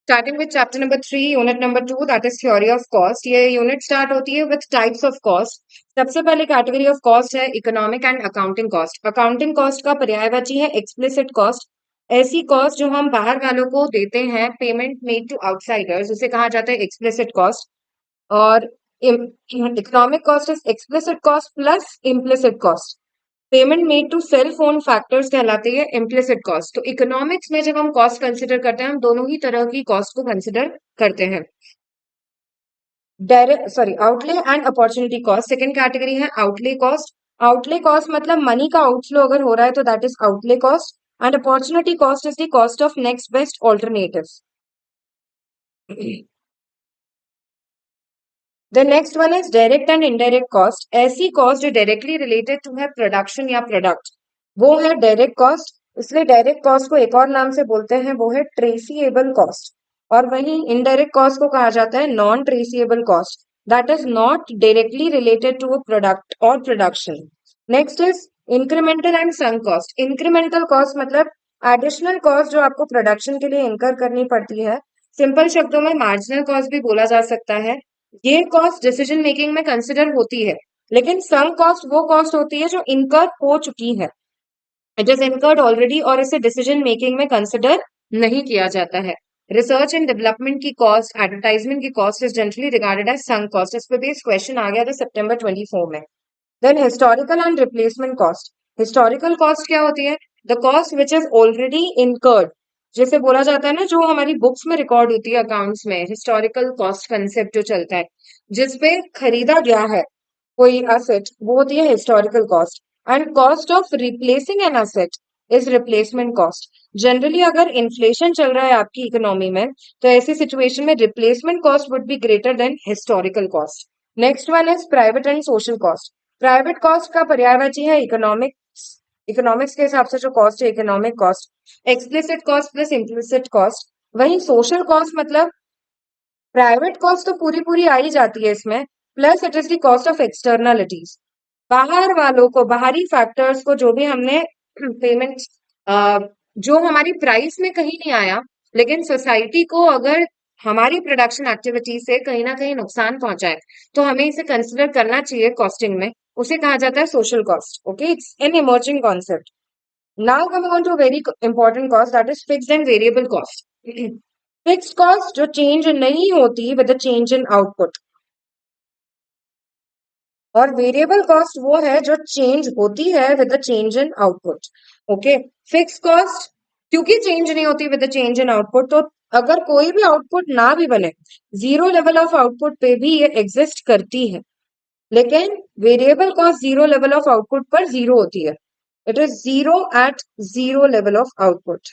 Starting with chapter number 3, unit number 2, that is theory of cost. ये unit start होती है with types of cost. सबसे पहले category of cost है economic and accounting cost. Accounting cost का पर्यायवाची है एक्सप्लिसिट कॉस्ट. ऐसी कॉस्ट जो हम बाहर वालों को देते हैं, पेमेंट मेड टू आउटसाइडर्स, उसे कहा जाता है एक्सप्लिसिट कॉस्ट. और economic cost is explicit cost plus implicit cost. Payment made to self own factors कहलाती है इम्प्लिसिट कॉस्ट. तो इकोनॉमिक्स में जब हम कॉस्ट कंसिडर करते हैं, हम दोनों ही तरह की कॉस्ट को कंसिडर करते हैं. Direct outlay and opportunity cost. Second category है आउटले कॉस्ट. आउटले कॉस्ट मतलब मनी का आउटफ्लो अगर हो रहा है तो that is outlay cost. And opportunity cost is the cost of next best alternative. The next one is direct and indirect cost. ऐसी cost जो डायरेक्टली रिलेटेड टू है प्रोडक्शन या प्रोडक्ट, वो है डायरेक्ट कॉस्ट. इसलिए डायरेक्ट कॉस्ट को एक और नाम से बोलते हैं, वो है ट्रेसिएबल कॉस्ट. और वहीं इनडायरेक्ट कॉस्ट को कहा जाता है non traceable cost, that is not directly related to a product और production. Next is incremental and sunk cost. Incremental cost मतलब एडिशनल कॉस्ट जो आपको प्रोडक्शन के लिए इंकर करनी पड़ती है. सिंपल शब्दों में मार्जिनल कॉस्ट भी बोला जा सकता है. ये कॉस्ट डिसीजन मेकिंग में कंसिडर होती है, लेकिन सम कॉस्ट वो कॉस्ट होती है जो इनकर हो चुकी है, इट इज इनकर्ड ऑलरेडी, और इसे डिसीजन मेकिंग में कंसिडर नहीं किया जाता है. रिसर्च एंड डेवलपमेंट की कॉस्ट, एडवर्टाइजमेंट की cost is generally regarded as sum cost. इस पे भी क्वेश्चन आ गया था सितंबर 24 में. Then historical and replacement cost. Historical cost क्या होती है? The cost which is already incurred. जैसे बोला जाता है ना, जो हमारी बुक्स में रिकॉर्ड होती है अकाउंट्स में, हिस्टोरिकल कॉस्ट कंसेप्ट जो चलता है, जिसपे खरीदा गया है कोई एसेट, वो होती है historical cost. And cost of replacing an asset is replacement cost. Generally अगर इन्फ्लेशन चल रहा है आपकी इकोनॉमी में, तो ऐसी सिचुएशन में replacement cost would be greater than historical cost. Next one is private and social cost. Private cost का पर्यायवाची है इकोनॉमिक्स. इकोनॉमिक्स के हिसाब से जो कॉस्ट है economic cost, explicit cost plus implicit cost. वहीं सोशल कॉस्ट मतलब प्राइवेट कॉस्ट तो पूरी पूरी आ ही जाती है इसमें, plus it is the cost of externalities. बाहर वालों को, बाहरी फैक्टर्स को, जो भी हमने पेमेंट, जो हमारी प्राइस में कहीं नहीं आया, लेकिन सोसाइटी को अगर हमारी प्रोडक्शन एक्टिविटी से कहीं ना कहीं नुकसान पहुंचाए, तो हमें इसे कंसिडर करना चाहिए कॉस्टिंग में. उसे कहा जाता है social cost. Okay, it's an emerging concept. Now coming on to very important cost, that is fixed and variable cost. Fixed cost जो चेंज नहीं होती with the change in output, और वेरिएबल कॉस्ट वो है जो चेंज होती है with the change in output. Okay, fix cost क्योंकि चेंज नहीं होती with the change in output, तो अगर कोई भी आउटपुट ना भी बने, जीरो लेवल ऑफ आउटपुट पे भी ये एग्जिस्ट करती है. लेकिन variable cost zero level of output पर जीरो होती है. It is zero at zero level of output.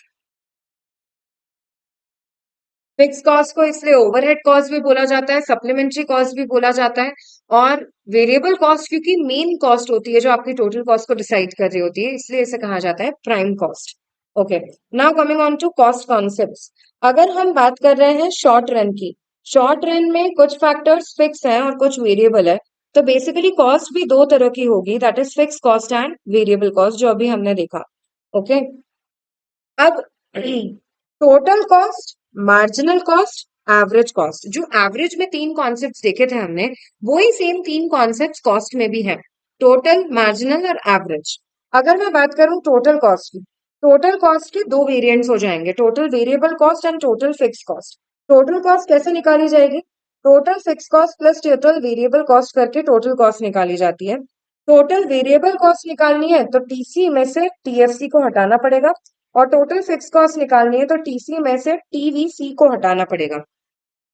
Fix cost को इसलिए ओवरहेड कॉस्ट भी बोला जाता है, सप्लीमेंट्री कॉस्ट भी बोला जाता है. और वेरिएबल कॉस्ट क्योंकि मेन कॉस्ट होती है जो आपकी टोटल कॉस्ट को डिसाइड कर रही होती है, इसलिए इसे कहा जाता है prime cost. Okay, now coming on to cost concepts. अगर हम बात कर रहे हैं शॉर्ट रन की, शॉर्ट रन में कुछ फैक्टर्स फिक्स हैं और कुछ वेरिएबल है. तो बेसिकली कॉस्ट भी दो तरह की होगी, that is fix cost and variable cost, जो अभी हमने देखा. ओके, अब total cost, marginal cost, average cost. जो एवरेज में तीन कॉन्सेप्ट्स देखे थे हमने, वो ही सेम तीन कॉन्सेप्ट्स कॉस्ट में भी है, टोटल, मार्जिनल और एवरेज. अगर मैं बात करूं टोटल कॉस्ट की, टोटल कॉस्ट के दो वेरिएंट्स हो जाएंगे, total variable cost and total fix cost. Total cost कैसे निकाली जाएगी? Total fix cost plus total variable cost करके टोटल कॉस्ट निकाली जाती है. टोटल वेरिएबल कॉस्ट निकालनी है तो टीसी में से टीएफसी को हटाना पड़ेगा, और टोटल फिक्स कॉस्ट निकालनी है तो टीसी में से टीवीसी को हटाना पड़ेगा.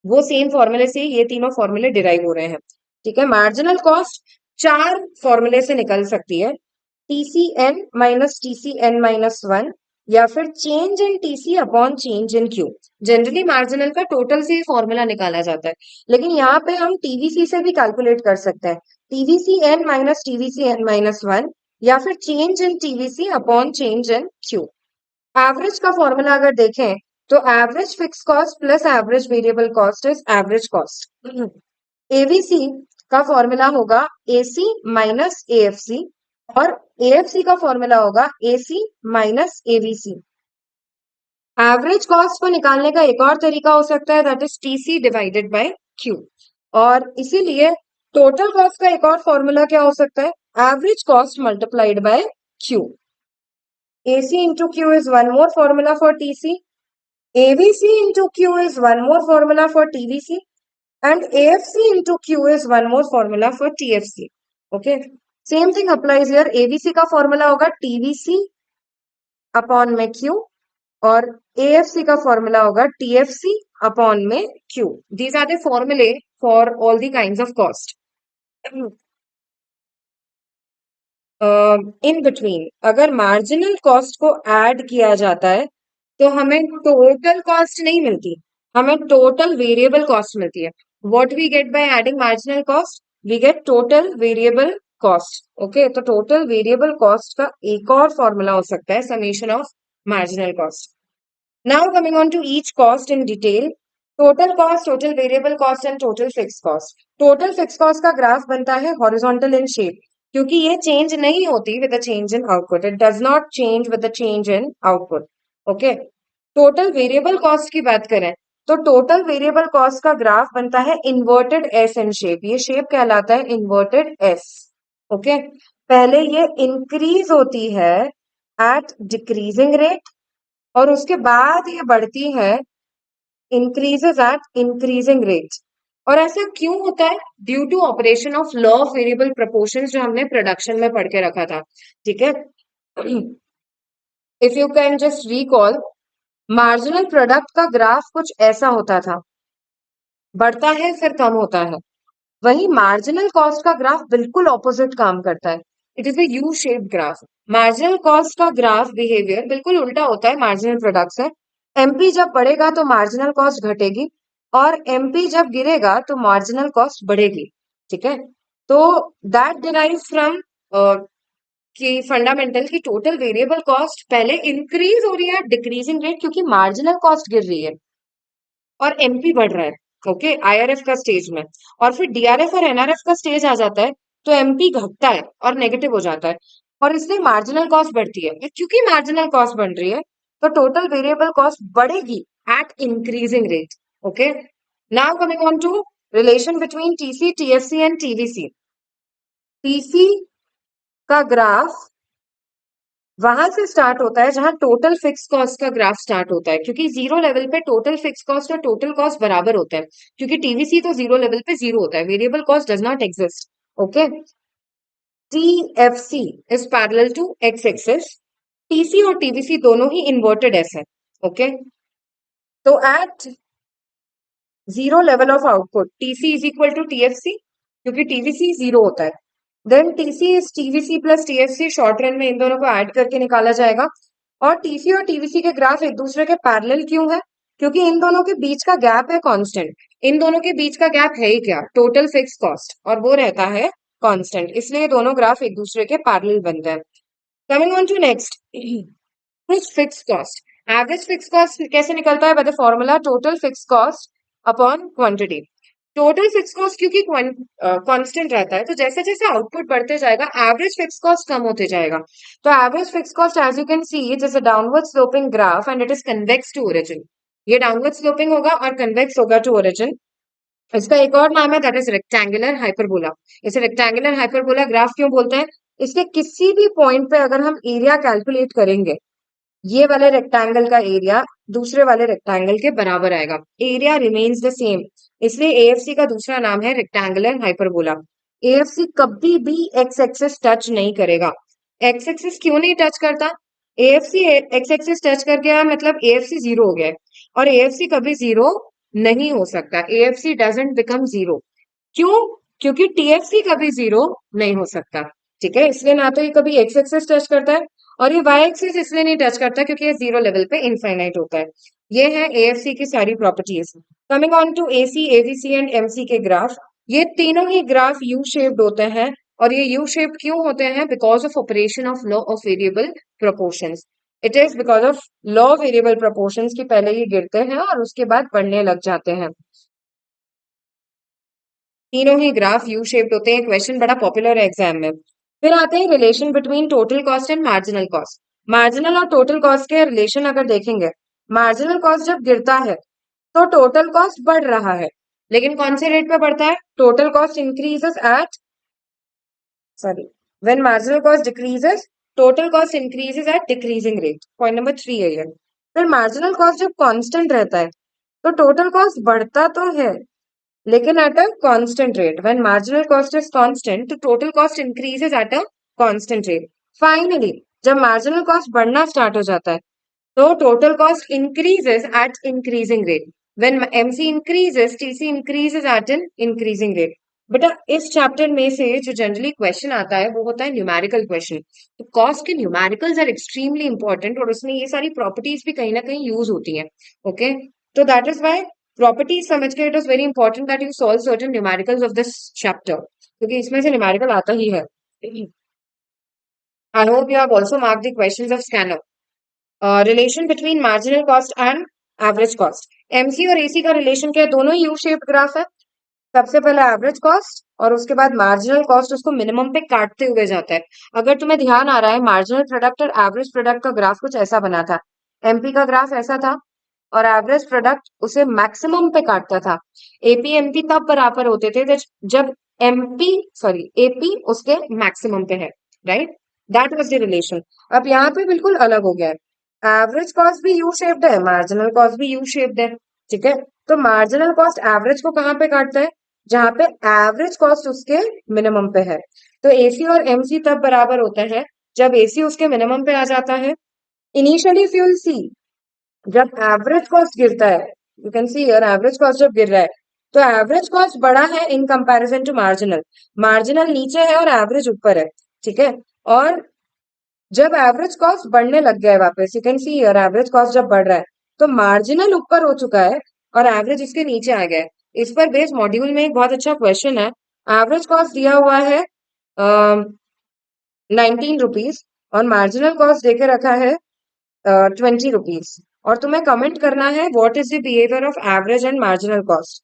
वो सेम फॉर्मूले से ये तीनों फॉर्मूले डिराइव हो रहे हैं. ठीक है, मार्जिनल कॉस्ट चार फॉर्मूले से निकल सकती है, TCN minus TCN minus one, या फिर change in TC upon change in Q. Generally marginal का टोटल से ही फॉर्मूला निकाला जाता है, लेकिन यहाँ पे हम टीवीसी से भी कैलकुलेट कर सकते हैं, टीवीसीएन माइनस टीवीसीएन माइनस वन, या फिर change in TVC upon change in Q. Average का फॉर्मूला अगर देखें तो average fix cost plus average variable cost is average cost. AVC का फॉर्मूला होगा एसी माइनस एएफसी, और एएफसी का फॉर्मूला होगा AC minus AVC. Average cost को निकालने का एक और तरीका हो सकता है, that is TC divided by Q. और इसीलिए टोटल कॉस्ट का एक और फॉर्मूला क्या हो सकता है, average cost multiplied by Q. AC into Q is one more formula for TC. AVC into Q is one more formula for TVC. And AFC into Q is one more formula for TFC. Okay. Same thing applies here. AVC का formula होगा TVC upon में Q और AFC का formula होगा TFC upon में Q. These are the formulae for all the kinds of cost. In between अगर marginal cost को add किया जाता है तो हमें टोटल कॉस्ट नहीं मिलती, हमें टोटल वेरिएबल कॉस्ट मिलती है। What we get by adding marginal cost, we get total variable cost. Okay, तो टोटल वेरिएबल कॉस्ट का एक और फॉर्मूला हो सकता है summation of marginal cost. Now coming on to each cost in detail, total cost, total variable cost and total fix cost. Total fix cost का graph बनता है हॉरिजॉन्टल इन शेप, क्योंकि ये चेंज नहीं होती with the change in output, it does not change with the change in output. Okay, total variable cost की बात करें तो टोटल वेरिएबल कॉस्ट का ग्राफ बनता है इन्वर्टेड एस इन शेप, ये शेप कहलाता है इन्वर्टेड एस। ओके, पहले ये इंक्रीज होती है एट डिक्रीजिंग रेट और उसके बाद ये बढ़ती है इंक्रीजेस एट इंक्रीजिंग रेट। और ऐसा क्यों होता है, due to operation of law of variable proportions जो हमने प्रोडक्शन में पढ़ के रखा था। ठीक है, if you can just recall, marginal product का ग्राफ कुछ ऐसा होता था, बढ़ता है फिर कम होता है। वही मार्जिनल कॉस्ट का ग्राफ बिल्कुल ऑपोजिट काम करता है, it is a you shaped graph. Marginal cost का ग्राफ बिहेवियर बिल्कुल उल्टा होता है मार्जिनल प्रोडक्ट से। एमपी जब बढ़ेगा तो मार्जिनल कॉस्ट घटेगी और एमपी जब गिरेगा तो मार्जिनल कॉस्ट बढ़ेगी। ठीक है, तो दैट डिराइव फ्रॉम कि फंडामेंटल की टोटल वेरिएबल कॉस्ट पहले इंक्रीज हो रही है डिक्रीजिंग रेट क्योंकि मार्जिनल कॉस्ट गिर रही है और एमपी बढ़ रहा है। ओके, आईआरएफ का स्टेज में, और फिर डीआरएफ और एनआरएफ का स्टेज आ जाता है तो एमपी घटता है और नेगेटिव हो जाता है और इसलिए मार्जिनल कॉस्ट बढ़ती है। क्योंकि मार्जिनल कॉस्ट बढ़ रही है तो टोटल वेरिएबल कॉस्ट बढ़ेगी at increasing rate. Okay, now coming on to relation between TC, TFC and TVC. TC का ग्राफ वहां से स्टार्ट होता है जहां टोटल फिक्स कॉस्ट का ग्राफ स्टार्ट होता है, क्योंकि जीरो लेवल पे टोटल फिक्स कॉस्ट और टोटल कॉस्ट बराबर होता है, क्योंकि टीवीसी तो जीरो लेवल पे जीरो होता है, variable cost does not exist. Okay, TFC is parallel to X axis, TC और टीवीसी दोनों ही इन्वर्टेड एस है। ओके, तो at zero level of output TC is equal to TFC, क्योंकि टीवीसी जीरो होता है। Then TC is TVC plus TFC, short run में इन दोनों को ऐड करके निकाला जाएगा। और टीसी और टीवीसी के ग्राफ एक दूसरे के पैरेलल क्यों है, क्योंकि इन दोनों के बीच का गैप है कांस्टेंट। इन दोनों के बीच का गैप है ही क्या, टोटल फिक्स कॉस्ट, और वो रहता है कांस्टेंट, इसलिए दोनों ग्राफ एक दूसरे के पैरेलल बनते हैं। Coming on to next, fix cost. Average fix cost कैसे निकलता है, by the formula total fix cost upon quantity. Total fix cost क्योंकि कांस्टेंट रहता है तो जैसे जैसे आउटपुट बढ़ते जाएगा एवरेज फिक्स कॉस्ट कम होते जाएगा। तो average fix cost as you can see it is a downward sloping graph and it is convex to origin. ये डाउनवर्ड स्लोपिंग होगा और कन्वेक्स होगा टू ओरिजिन। इसका एक और नाम है दैट इज रेक्टेंगुलर हाइपरबोला। इसे रेक्टेंगुलर हाइपरबोला ग्राफ क्यों बोलते हैं, इसके किसी भी पॉइंट पे अगर हम एरिया कैलकुलेट करेंगे, ये वाले रेक्टेंगल का एरिया दूसरे वाले रेक्टेंगल के बराबर आएगा, एरिया रिमेन्स द सेम, इसलिए एएफसी का दूसरा नाम है रेक्टेंगुलर हाइपरबोला। एएफसी कभी भी एक्स एक्सिस टच नहीं करेगा। एक्स एक्सिस क्यों नहीं टच करता, एएफसी एक्स एक्सिस टच कर गया मतलब एएफसी जीरो हो गया है, और एएफसी कभी जीरो नहीं हो सकता, एएफसी डजंट बिकम जीरो। क्यों, क्योंकि टीएफसी कभी जीरो नहीं हो सकता। ठीक है, इसलिए ना तो ये कभी एक्स एक्सिस टच करता है और ये वाई एक्सिस इसलिए नहीं टच करता क्योंकि ये जीरो लेवल पे इनफाइनाइट होता है। ये है एएफसी की सारी properties. Coming on to AC, AVC and MC के ग्राफ, ये तीनों ही ग्राफ यू शेप्ड होते हैं और ये यू शेप्ड क्यों होते हैं, because of operation of law of variable proportions. It is because of law of variable proportions की पहले ये गिरते हैं और उसके बाद बढ़ने लग जाते हैं। तीनों ही ग्राफ यू शेप्ड होते हैं, क्वेश्चन बड़ा पॉपुलर है एग्जाम में। फिर आते हैं relation between total cost and marginal cost. Marginal और टोटल कॉस्ट के रिलेशन अगर देखेंगे मार्जिनल कॉस्ट जब गिरता है तो टोटल कॉस्ट बढ़ रहा है, लेकिन कौन से रेट पे बढ़ता है? Total cost increases eight, sorry, when marginal cost decreases total cost increases eight decreasing rate. Point number 3 है ये। फिर मार्जिनल कॉस्ट जब कांस्टेंट रहता है तो टोटल कॉस्ट बढ़ता तो है लेकिन at a constant rate. When marginal cost is constant तो total cost increases at a constant rate. Finally जब मार्जिनल कॉस्ट बढ़ना स्टार्ट हो जाता है तो total cost increases at increasing rate. When MC increases, TC increases at an increasing rate. बेटा इस chapter में से जो जनरली क्वेश्चन आता है वो होता है न्यूमेरिकल क्वेश्चन। तो कॉस्ट के न्यूमेरिकल्स आर एक्सट्रीमली इंपॉर्टेंट और उसमें ये सारी प्रॉपर्टीज भी कहीं ना कहीं यूज होती हैं। ओके, तो दैट इज व्हाई प्रॉपर्टीज समझ के it is very important that you solve certain numericals of this chapter, क्योंकि इसमें से न्यूमेरिकल आता ही है। I hope you have also mark the questions of scanner. Relation between marginal cost and average cost. MC और AC का relation क्या है? दोनों यू शेप्ड ग्राफ है। सबसे पहले एवरेज कॉस्ट और उसके बाद मार्जिनल कॉस्ट उसको मिनिमम पे काटते हुए जाता है। अगर तुम्हें ध्यान आ रहा है, मार्जिनल प्रोडक्ट और एवरेज प्रोडक्ट का ग्राफ कुछ ऐसा बना था। एमपी का ग्राफ ऐसा था और एवरेज प्रोडक्ट उसे मैक्सिमम पे काटता था। एपी एमपी तब बराबर होते थे जब एमपी, सॉरी, एपी उसके मैक्सिमम पे है, right? That was the relation. अब यहाँ पे बिल्कुल अलग हो गया है। एवरेज कॉस्ट भी यू शेप्ड है, मार्जिनल कॉस्ट भी यू शेप्ड है, ठीक है? तो मार्जिनल कॉस्ट एवरेज को कहाँ पे काटता है? जहां पे एवरेज कॉस्ट उसके मिनिमम पे है। तो एसी और एमसी तब बराबर होता है जब एसी उसके मिनिमम पे आ जाता है। Initially if you will see, जब एवरेज कॉस्ट गिरता है, you can see here average cost जब गिर रहा है तो एवरेज कॉस्ट बड़ा है in comparison to marginal. Marginal नीचे है और एवरेज ऊपर है, ठीक है? और जब एवरेज कॉस्ट बढ़ने लग गया है वापस, you can see here average cost जब बढ़ रहा है तो मार्जिनल ऊपर हो चुका है और एवरेज इसके नीचे आ गया है। इस पर बेस्ड मॉड्यूल में एक बहुत अच्छा क्वेश्चन है। एवरेज कॉस्ट दिया हुआ है 19 रुपीज और मार्जिनल कॉस्ट देके रखा है 20 रुपीज, और तुम्हें कमेंट करना है what is the behaviour of average and marginal cost.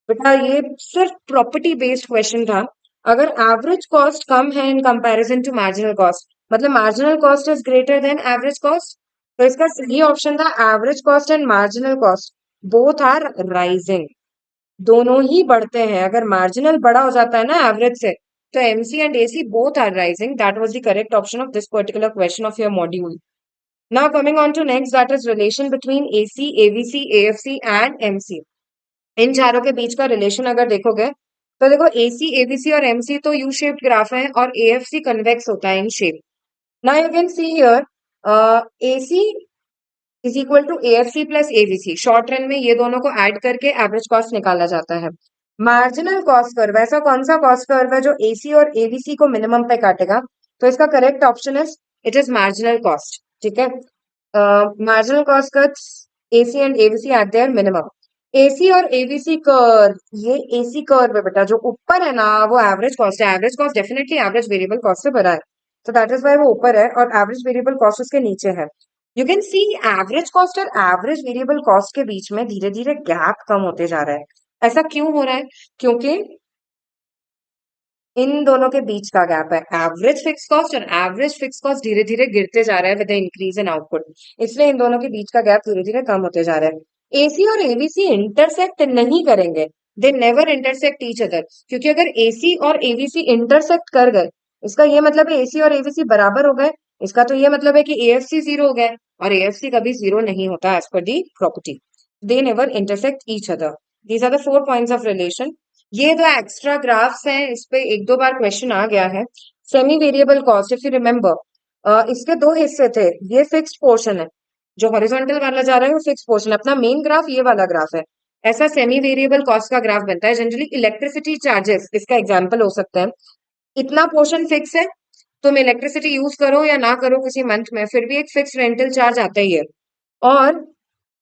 बेटा ये सिर्फ प्रॉपर्टी बेस्ड क्वेश्चन था। अगर एवरेज कॉस्ट कम है in comparison to marginal cost, मतलब marginal cost is greater than average cost, तो इसका सही ऑप्शन था average cost and marginal cost both are rising. दोनों ही बढ़ते हैं। अगर मार्जिनल बड़ा हो जाता है ना एवरेज से, तो MC and AC both are rising. That was the correct option of this particular question of your module. Now coming on to next, that is relation between AC, AVC, AFC and MC. इन चारों के बीच का relation अगर देखोगे तो देखो AC, AVC और MC तो U shaped graph है और AFC कन्वेक्स होता है in shape. Now you can see here AC is equal to AFC plus AVC। Short run में ये दोनों को ऐड करके एवरेज कॉस्ट निकाला जाता है। मार्जिनल कॉस्ट कर्व, ऐसा कौन सा कॉस्ट कर्व है जो AC और AVC को मिनिमम पे काटेगा? तो इसका correct option is, it is marginal cost, ठीक है? Marginal cost cuts AC and AVC eight there minimum. AC और AVC कर्व, ये AC कर्व है बेटा, जो ऊपर है ना वो एवरेज कॉस्ट है। Average cost definitely average variable cost से बड़ा है, तो दैट इज वाई वो ऊपर है और एवरेज वेरिएबल कॉस्ट उसके नीचे है। You can C average cost और एवरेज वेरिएबल कॉस्ट के बीच में धीरे धीरे गैप कम होते जा रहा है। ऐसा क्यों हो रहा है? क्योंकि इन दोनों के बीच का गैप है, एवरेज फिक्स कॉस्ट और एवरेज फिक्स कॉस्ट धीरे धीरे गिरते जा रहा है with the increase in output. इसलिए इन दोनों के बीच का गैप धीरे धीरे कम होते जा रहा है। एसी और एबीसी इंटरसेक्ट नहीं करेंगे, दे नेवर इंटरसेक्ट ईच अदर, क्योंकि अगर एसी और एबीसी इंटरसेक्ट कर गए, इसका ये मतलब है एसी और एबीसी बराबर हो गए। इसका तो ये मतलब है कि एएफसी जीरो हो गया, और एएफसी कभी जीरो नहीं होता as per the property. They never intersect each other. These are the 4 points of relation. ये दो एक्स्ट्रा ग्राफ्स हैं, इस पे एक दो बार क्वेश्चन आ गया है। Semi variable cost, if you remember, इसके दो हिस्से थे। ये फिक्स्ड पोर्शन है, जो हॉरिजॉन्टल वाला जा रहा है वो फिक्स्ड पोर्शन। अपना मेन ग्राफ ये वाला ग्राफ है। ऐसा सेमी वेरिएबल कॉस्ट का ग्राफ बनता है। जनरली इलेक्ट्रिसिटी चार्जेस इसका एग्जाम्पल हो सकता है। इतना पोर्शन फिक्स है, तुम इलेक्ट्रिसिटी यूज करो या ना करो किसी मंथ में, फिर भी एक फिक्स रेंटल चार्ज आता ही है। और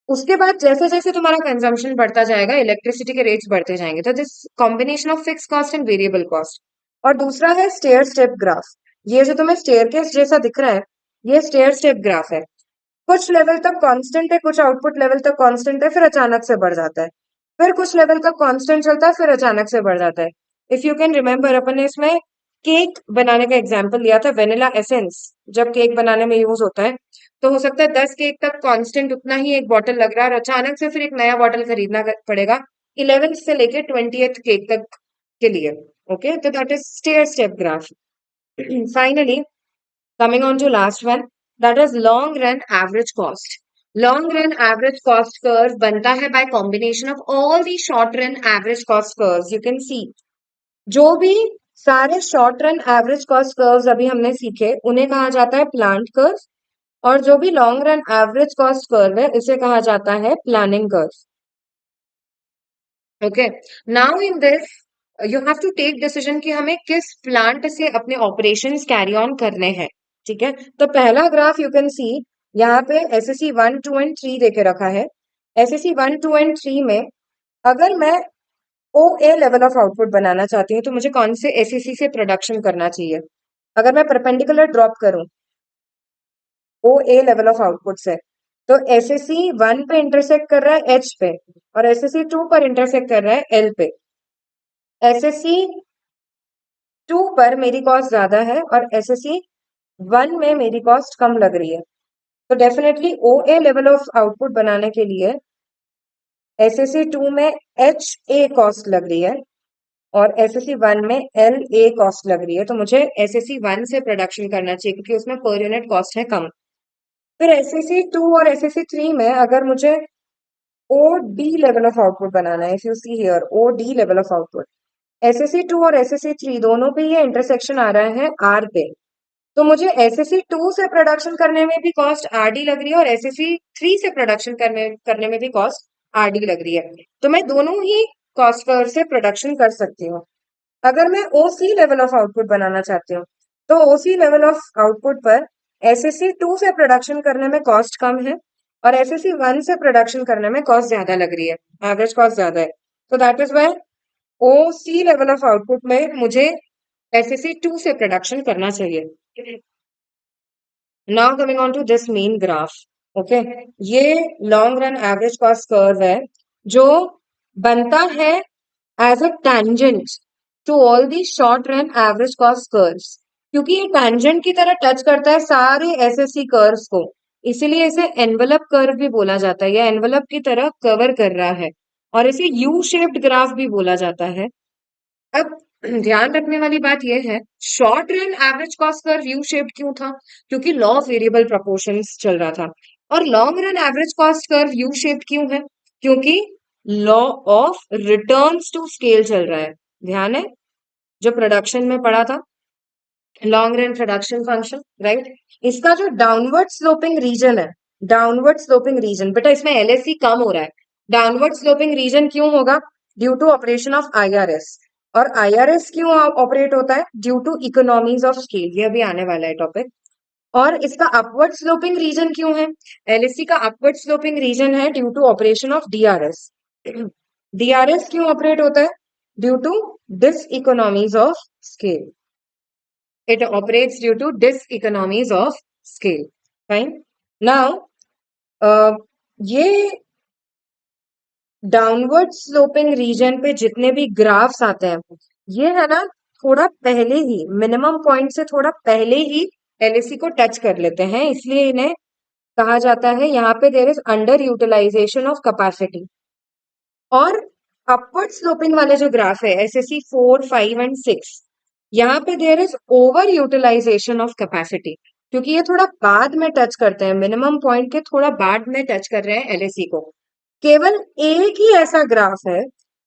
उसके बाद जैसे जैसे तुम्हारा कंजम्पशन बढ़ता जाएगा, इलेक्ट्रिसिटी के रेट्स बढ़ते जाएंगे। तो this combination of fix cost and variable cost. और दूसरा है स्टेयर स्टेप ग्राफ। ये जो तुम्हें स्टेयरकेस जैसा दिख रहा है, ये स्टेयर स्टेप ग्राफ है। कुछ लेवल तक कांस्टेंट है, कुछ आउटपुट लेवल तक कांस्टेंट है, फिर अचानक से बढ़ जाता है। फिर कुछ लेवल तक कांस्टेंट चलता है, फिर अचानक से बढ़ जाता है। इफ यू कैन रिमेम्बर, अपन ने इसमें केक बनाने का एग्जाम्पल लिया था, वेनिला एसेंस जब केक बनाने में यूज होता है, तो हो सकता है 10 केक तक कांस्टेंट उतना ही एक बॉटल लग रहा है और अचानक से फिर एक नया बॉटल खरीदना पड़ेगा 11 से लेके 20th केक तक के लिए। ओके, तो that is stair step graph. Finally coming on to last one, that is long run average cost. Long run average cost curve बनता है by combination of all the short run average cost curves. You can see जो भी सारे short run average cost curves अभी हमने सीखे उन्हें कहा जाता है प्लांट कर्व, और जो भी long run average cost curve है उसे कहा जाता है planning curve. Okay, now in this you have to take decision कि हमें किस प्लांट से अपने ऑपरेशंस कैरी ऑन करने हैं। ठीक है, तो पहला ग्राफ यू कैन सी यहाँ पे एसएससी 1, 2 एंड 3 देके रखा है। एसएससी 1, 2 एंड 3 में अगर मैं ओ ए लेवल ऑफ आउटपुट बनाना चाहती हूँ तो मुझे कौन से एसएससी से प्रोडक्शन करना चाहिए। अगर मैं परपेंडिकुलर ड्रॉप करूं ओ ए लेवल ऑफ आउटपुट से, तो एसएससी 1 पे इंटरसेक्ट कर रहा है एच पे और एसएससी 2 पर इंटरसेक्ट कर रहा है एल पे। एसएससी 2 पर मेरी कॉस्ट ज्यादा है और एसएससी 1 में मेरी कॉस्ट कम लग रही है, तो definitely O A level of output बनाने के लिए एसएससी 2 में एच ए कॉस्ट लग रही है और एसएससी 1 में एल ए कॉस्ट लग रही है, तो मुझे एसएससी 1 से प्रोडक्शन करना चाहिए क्योंकि उसमें पर यूनिट कॉस्ट है कम। फिर एसएससी 2 और एसएससी 3 में अगर मुझे O D level of output बनाना है, if you see here O D level of output, SSC 2 और एसएससी 3 दोनों पे ये इंटरसेक्शन आ रहा है आर पे, तो मुझे एसएससी 2 से प्रोडक्शन करने में भी कॉस्ट आरडी लग रही है और एसएससी 3 से प्रोडक्शन करने में भी कॉस्ट आरडी लग रही है, तो मैं दोनों ही कॉस्ट कर्व से प्रोडक्शन कर सकती हूँ। अगर मैं ओसी लेवल ऑफ आउटपुट बनाना चाहती हूँ तो ओसी लेवल ऑफ आउटपुट पर एसएससी 2 से प्रोडक्शन करने में कॉस्ट कम है और एसएससी 1 से प्रोडक्शन करने में कॉस्ट ज्यादा लग रही है, एवरेज कॉस्ट ज्यादा है, तो that is why OC level of output में मुझे एसएससी 2 से प्रोडक्शन करना चाहिए। Now coming on to this main graph. Okay, ये long run average cost curve है जो बनता है as a tangent to all the short run average cost curves, क्योंकि ये tangent की तरह टच करता है सारे एसएससी कर्व्स को, इसीलिए इसे एनवलप कर्व भी बोला जाता है, या एनवलप की तरह कवर कर रहा है, और इसे यू शेप्ड ग्राफ भी बोला जाता है। अब ध्यान रखने वाली बात यह है, short run average cost curve U shaped क्यों था, क्योंकि लॉ ऑफ वेरिएबल प्रोपोर्शंस चल रहा था, और long run average cost curve U shaped क्यों है, क्योंकि law of returns to scale चल रहा है। ध्यान है जो प्रोडक्शन में पढ़ा था, long run production function, right. इसका जो डाउनवर्ड स्लोपिंग रीजन है, डाउनवर्ड स्लोपिंग रीजन, बेटा इसमें एलएससी कम हो रहा है, डाउनवर्ड स्लोपिंग रीजन क्यों होगा, due to operation of IRS, और आईआरएस क्यों ऑपरेट होता है, due to economies of scale, ये अभी आने वाला है टॉपिक। और इसका अपवर्ड स्लोपिंग रीजन क्यों है, एलएससी का अपवर्ड स्लोपिंग रीजन है due to operation of DRS. DRS क्यों ऑपरेट होता है, due to diseconomies of scale, it operates due to diseconomies of scale. Fine. Now, ये डाउनवर्ड स्लोपिंग रीजन पे जितने भी ग्राफ्स आते हैं, ये है ना थोड़ा पहले ही, मिनिमम पॉइंट से थोड़ा पहले ही एलएससी को टच कर लेते हैं, इसलिए इन्हें कहा जाता है, यहाँ पे there is under utilisation of capacity. और अपवर्ड स्लोपिंग वाले जो ग्राफ है एसएससी 4, 5 एंड 6, यहाँ पे there is over utilisation of capacity, क्योंकि ये थोड़ा बाद में टच करते हैं, मिनिमम पॉइंट के थोड़ा बाद में टच कर रहे हैं एलएससी को। केवल एक ही ऐसा ग्राफ है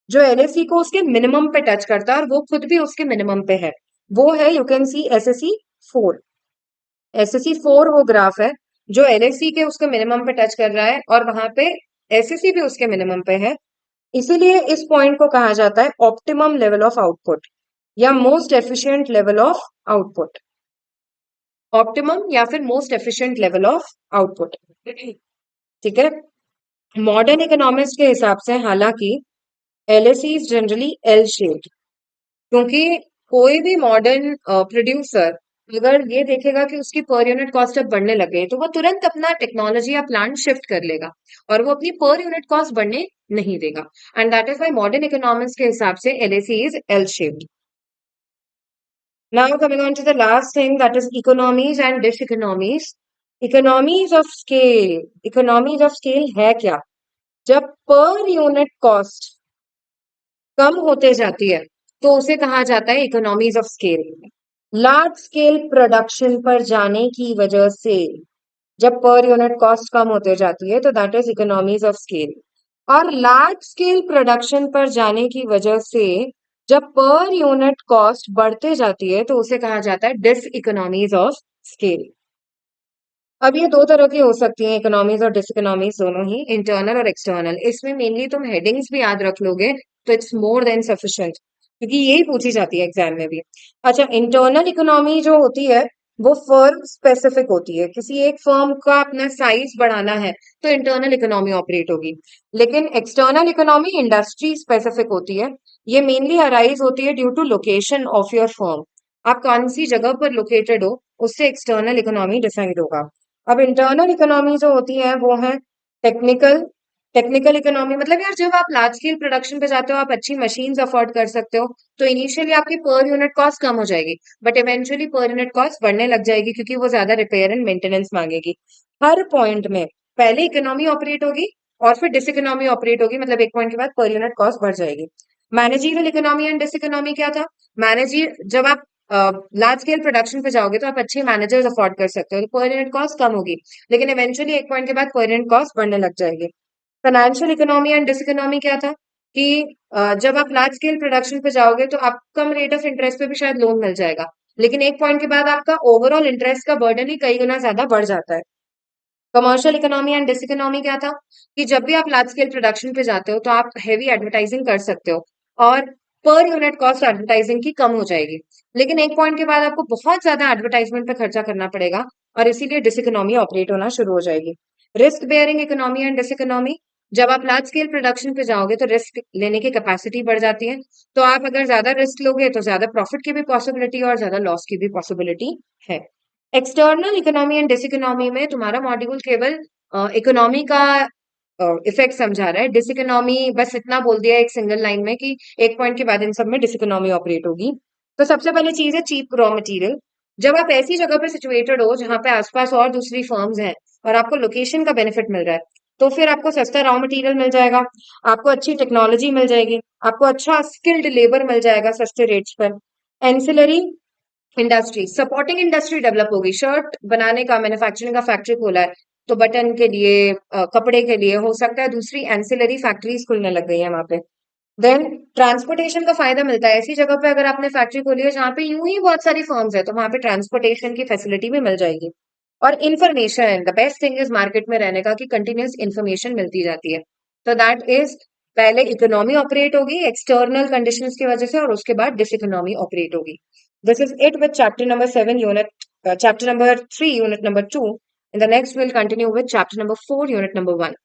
जो एलएससी को उसके मिनिमम पे टच करता है और वो खुद भी उसके मिनिमम पे है, वो है you can C SSC 4। SSC 4 वो ग्राफ है जो एलएससी के उसके मिनिमम पे टच कर रहा है और वहां पे एसएससी भी उसके मिनिमम पे है, इसीलिए इस पॉइंट को कहा जाता है ऑप्टिमम लेवल ऑफ आउटपुट या most efficient level of output, optimum या फिर most efficient level of output. ठीक है, मॉडर्न इकोनॉमिक्स के हिसाब से हालांकि LSC is generally L shaped, क्योंकि कोई भी मॉडर्न प्रोड्यूसर अगर ये देखेगा कि उसकी पर यूनिट कॉस्ट अब बढ़ने लगे तो वो तुरंत अपना टेक्नोलॉजी या प्लांट शिफ्ट कर लेगा और वो अपनी पर यूनिट कॉस्ट बढ़ने नहीं देगा, and that is why modern economics के हिसाब से LSC is L shaped. Now coming on to the last thing, that is economies and diseconomies. Economies of scale. Economies of scale है क्या? जब per unit cost कम होते जाती है तो उसे कहा जाता है economies of scale. Large scale production पर जाने की वजह से जब पर यूनिट कॉस्ट कम होते जाती है तो that is economies of scale. और लार्ज स्केल प्रोडक्शन पर जाने की वजह से जब पर यूनिट कॉस्ट बढ़ते जाती है तो उसे कहा जाता है डिस इकोनॉमीज ऑफ स्केल। अब ये दो तरह की हो सकती हैं, इकोनॉमीज और डिसइकोनॉमीज दोनों ही, इंटरनल और एक्सटर्नल। इसमें मेनली तुम हेडिंग्स भी याद रख लोगे तो इट्स मोर देन सफिशिएंट, क्योंकि यही पूछी जाती है एग्जाम में भी। अच्छा, इंटरनल इकोनॉमी जो होती है वो फर्म स्पेसिफिक होती है। किसी एक फर्म का अपना साइज बढ़ाना है तो इंटरनल इकोनॉमी ऑपरेट होगी। लेकिन एक्सटर्नल इकोनॉमी इंडस्ट्री स्पेसिफिक होती है। ये मेनली अराइज होती है due to location of your firm. आप कौन सी जगह पर लोकेटेड हो उससे एक्सटर्नल इकोनॉमी डिसाइड होगा। अब इंटरनल इकोनॉमी जो होती है वो है टेक्निकल। टेक्निकल इकोनॉमी मतलब यार जब आप लार्ज स्केल प्रोडक्शन पे जाते हो, आप अच्छी मशीन्स अफोर्ड कर सकते हो, तो इनिशियली आपकी पर यूनिट कॉस्ट कम हो जाएगी, but eventually per unit cost बढ़ने लग जाएगी क्योंकि वो ज्यादा रिपेयर एंड मेंटेनेंस मांगेगी। हर पॉइंट में पहले इकोनॉमी ऑपरेट होगी और फिर डिस इकोनॉमी ऑपरेट होगी, मतलब एक पॉइंट के बाद पर यूनिट कॉस्ट बढ़ जाएगी। Managerial economy and diseconomy क्या था? मैनेजर जब आप लार्ज स्केल प्रोडक्शन पे जाओगे तो आप अच्छे मैनेजर्स अफोर्ड कर सकते हो, तो पर यूनिट कॉस्ट कम होगी, लेकिन इवेंचुअली एक पॉइंट के बाद पर यूनिट कॉस्ट बढ़ने लग जाएगी। Financial economy and diseconomy क्या था कि जब आप लार्ज स्केल प्रोडक्शन पे जाओगे तो आप कम रेट ऑफ इंटरेस्ट पे भी शायद लोन मिल जाएगा, लेकिन एक पॉइंट के बाद आपका ओवरऑल इंटरेस्ट का बर्डन ही कई गुना ज्यादा बढ़ जाता है। Commercial economy and diseconomy क्या था कि जब भी आप लार्ज स्केल प्रोडक्शन पे जाते हो तो आप हेवी एडवर्टाइजिंग कर सकते हो और पर यूनिट कॉस्ट एडवर्टाइजिंग की कम हो जाएगी, लेकिन एक पॉइंट के बाद आपको बहुत ज्यादा एडवर्टाइजमेंट पे खर्चा करना पड़ेगा और इसीलिए डिस इकोनॉमी ऑपरेट होना शुरू हो जाएगी। Risk bearing economy and diseconomy, जब आप लार्ज स्केल प्रोडक्शन पे जाओगे तो रिस्क लेने की कैपेसिटी बढ़ जाती है, तो आप अगर ज्यादा रिस्क लोगे तो ज्यादा प्रॉफिट की भी पॉसिबिलिटी और ज्यादा लॉस की भी पॉसिबिलिटी है। External economy and diseconomy में तुम्हारा मॉड्यूल केवल इकोनॉमी का इफेक्ट समझा रहा है। डिस इकोनॉमी बस इतना बोल दिया एक सिंगल लाइन में कि एक पॉइंट के बाद इन सब में डिस इकोनॉमी ऑपरेट होगी। तो सबसे पहले चीज है चीप रॉ मटेरियल। जब आप ऐसी जगह पे सिचुएटेड हो जहां पे आसपास और दूसरी फर्म्स हैं और आपको लोकेशन का बेनिफिट मिल रहा है, तो फिर आपको सस्ता रॉ मटेरियल मिल जाएगा, आपको अच्छी टेक्नोलॉजी मिल जाएगी, आपको अच्छा स्किल्ड लेबर मिल जाएगा सस्ते रेट्स पर। Ancillary industry, supporting industry develop होगी। शर्ट बनाने का, मैन्युफैक्चरिंग का फैक्ट्री खोला है तो बटन के लिए, कपड़े के लिए हो सकता है दूसरी एंसिलरी फैक्ट्रीज खुलने लग गई है वहां पे। देन ट्रांसपोर्टेशन का फायदा मिलता है। ऐसी जगह पे अगर आपने फैक्ट्री खोली है जहाँ पे यूं ही बहुत सारी फर्म्स है तो वहां पे ट्रांसपोर्टेशन की फैसिलिटी भी मिल जाएगी। और information, the best thing is market में रहने का कि कंटिन्यूस इन्फॉर्मेशन मिलती जाती है। तो दैट इज, पहले इकोनॉमी ऑपरेट होगी एक्सटर्नल कंडीशंस की वजह से और उसके बाद डिस इकोनॉमी ऑपरेट होगी। This is it with chapter number 7, chapter number 3, unit number 2. In the next, we'll continue with chapter number 4, unit number 1.